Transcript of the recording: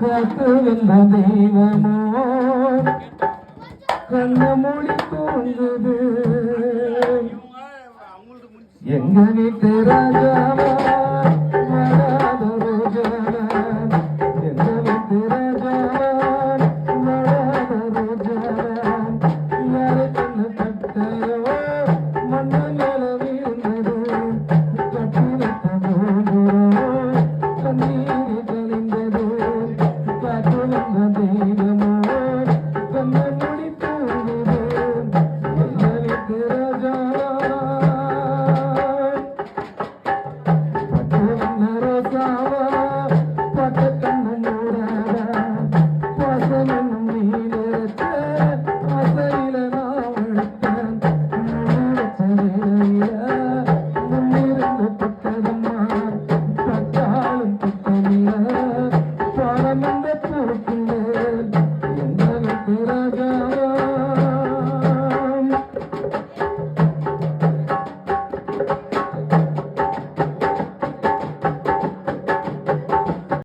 காத்து வந்த தெய்வமோ கண்ண மொழி தோங்குது எங்க வீட்டு ராஜாவா வராத ரோஜாவா எங்க வீட்டு ராஜாவா வராத ரோஜாவா யாரு கண்ணு கட்டையோ மண்ணு மேல வீழ்ந்தது கட்டி வைத்த கோபுரம் கண்ணீர் கழிந்தது காத்து வந்த தெய்வமோ கண்ண மொழி தோங்குது எங்க வீட்டு ராஜாவா பட்டு வண்ண ரோசாவா பட்டு கண்ணு